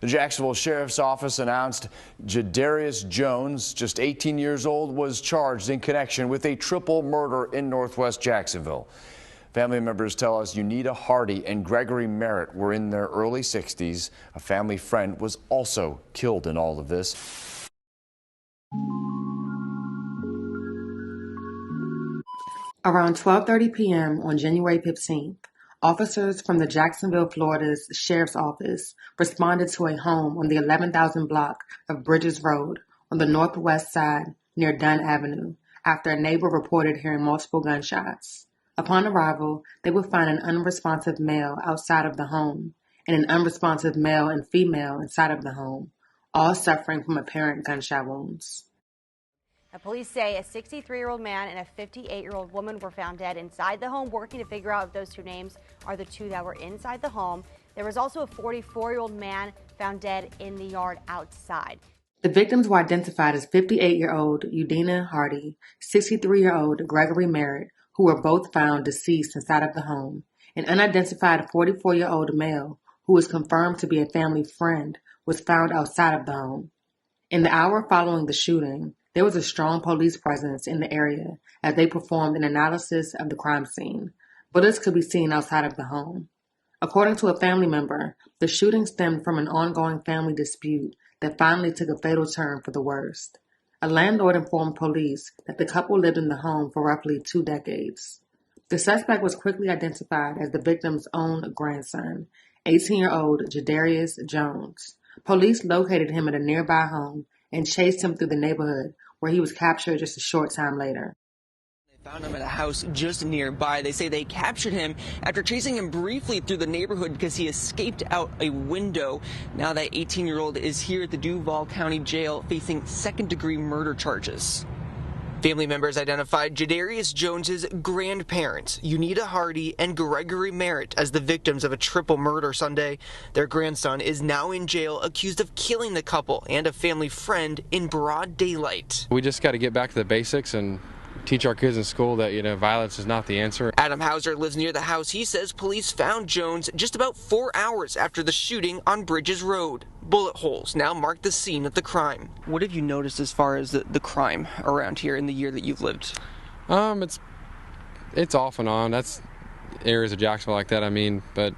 The Jacksonville Sheriff's Office announced Jadarius Jones, just 18 years old, was charged in connection with a triple murder in northwest Jacksonville. Family members tell us Uneeda Hardy and Gregory Merritt were in their early 60s. A family friend was also killed in all of this. Around 12:30 p.m. on January 15th, officers from the Jacksonville, Florida's Sheriff's Office responded to a home on the 11,000 block of Bridges Road on the northwest side near Dunn Avenue after a neighbor reported hearing multiple gunshots. Upon arrival, they would find an unresponsive male outside of the home and an unresponsive male and female inside of the home, all suffering from apparent gunshot wounds. Now, police say a 63-year-old man and a 58-year-old woman were found dead inside the home, working to figure out if those two names are the two that were inside the home. There was also a 44-year-old man found dead in the yard outside. The victims were identified as 58-year-old Uneeda Hardy, 63-year-old Gregory Merritt, who were both found deceased inside of the home. An unidentified 44-year-old male, who was confirmed to be a family friend, was found outside of the home. In the hour following the shooting, there was a strong police presence in the area as they performed an analysis of the crime scene. Bullets could be seen outside of the home. According to a family member, the shooting stemmed from an ongoing family dispute that finally took a fatal turn for the worst. A landlord informed police that the couple lived in the home for roughly 2 decades. The suspect was quickly identified as the victim's own grandson, 18-year-old Jadarius Jones. Police located him at a nearby home and chased him through the neighborhood, where he was captured just a short time later. They found him at a house just nearby. They say they captured him after chasing him briefly through the neighborhood because he escaped out a window. Now that 18-year-old is here at the Duval County Jail facing second-degree murder charges. Family members identified Jadarius Jones's grandparents, Uneeda Hardy and Gregory Merritt, as the victims of a triple murder Sunday. Their grandson is now in jail, accused of killing the couple and a family friend in broad daylight. We just got to get back to the basics and teach our kids in school that, violence is not the answer. Adam Hauser lives near the house. He says police found Jones just about 4 hours after the shooting on Bridges Road. Bullet holes now mark the scene of the crime. What have you noticed as far as the crime around here in the year that you've lived? It's off and on. That's areas of Jacksonville like that, but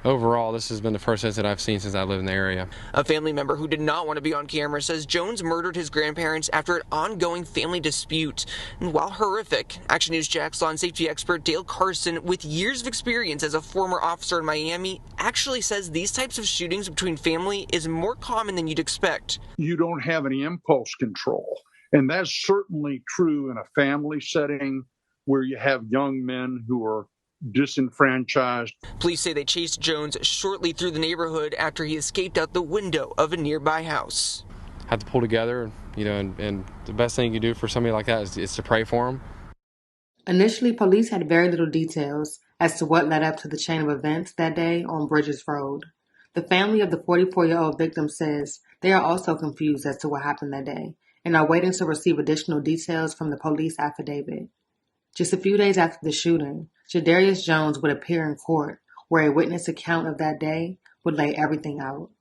overall, this has been the first incident I've seen since I lived in the area. A family member who did not want to be on camera says Jones murdered his grandparents after an ongoing family dispute. And while horrific, Action News Jax law and safety expert Dale Carson, with years of experience as a former officer in Miami, actually says these types of shootings between family is more common than you'd expect. You don't have any impulse control. And that's certainly true in a family setting where you have young men who are disenfranchised. Police say they chased Jones shortly through the neighborhood after he escaped out the window of a nearby house. Had to pull together, and the best thing you can do for somebody like that is to pray for him. Initially, police had very little details as to what led up to the chain of events that day on Bridges Road. The family of the 44-year-old victim says they are also confused as to what happened that day and are waiting to receive additional details from the police affidavit. Just a few days after the shooting, Jadarius Jones would appear in court, where a witness account of that day would lay everything out.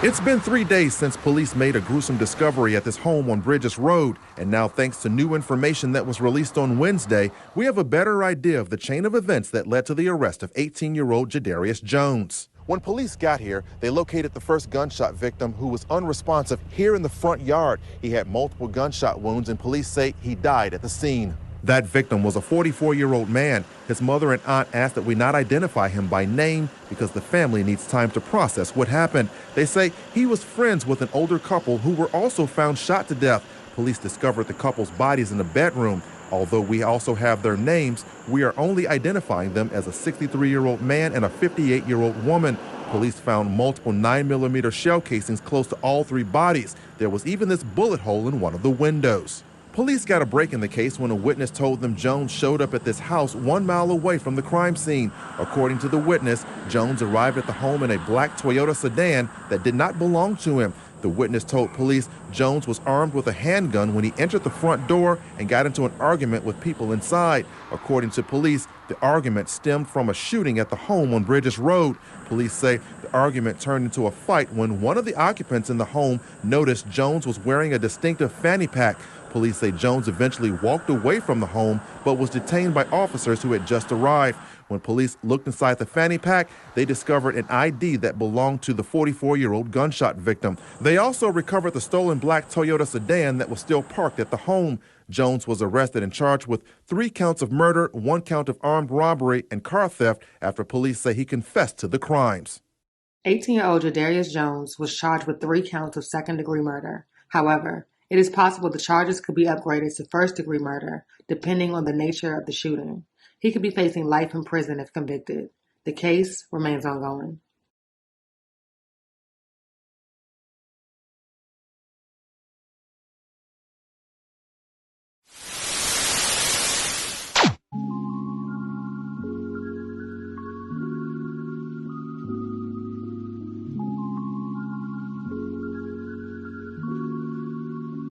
It's been 3 days since police made a gruesome discovery at this home on Bridges Road, and now thanks to new information that was released on Wednesday, we have a better idea of the chain of events that led to the arrest of 18-year-old Jadarius Jones. When police got here, they located the first gunshot victim, who was unresponsive, here in the front yard. He had multiple gunshot wounds, and police say he died at the scene. That victim was a 44-year-old man. His mother and aunt asked that we not identify him by name because the family needs time to process what happened. They say he was friends with an older couple who were also found shot to death. Police discovered the couple's bodies in the bedroom. Although we also have their names, we are only identifying them as a 63-year-old man and a 58-year-old woman. Police found multiple 9mm shell casings close to all 3 bodies. There was even this bullet hole in one of the windows. Police got a break in the case when a witness told them Jones showed up at this house 1 mile away from the crime scene. According to the witness, Jones arrived at the home in a black Toyota sedan that did not belong to him. The witness told police Jones was armed with a handgun when he entered the front door and got into an argument with people inside. According to police, the argument stemmed from a shooting at the home on Bridges Road. Police say the argument turned into a fight when one of the occupants in the home noticed Jones was wearing a distinctive fanny pack. Police say Jones eventually walked away from the home but was detained by officers who had just arrived. When police looked inside the fanny pack, they discovered an ID that belonged to the 44-year-old gunshot victim. They also recovered the stolen black Toyota sedan that was still parked at the home. Jones was arrested and charged with 3 counts of murder, 1 count of armed robbery, and car theft after police say he confessed to the crimes. 18-year-old Jadarius Jones was charged with 3 counts of second-degree murder. However, it is possible the charges could be upgraded to first-degree murder, depending on the nature of the shooting. He could be facing life in prison if convicted. The case remains ongoing.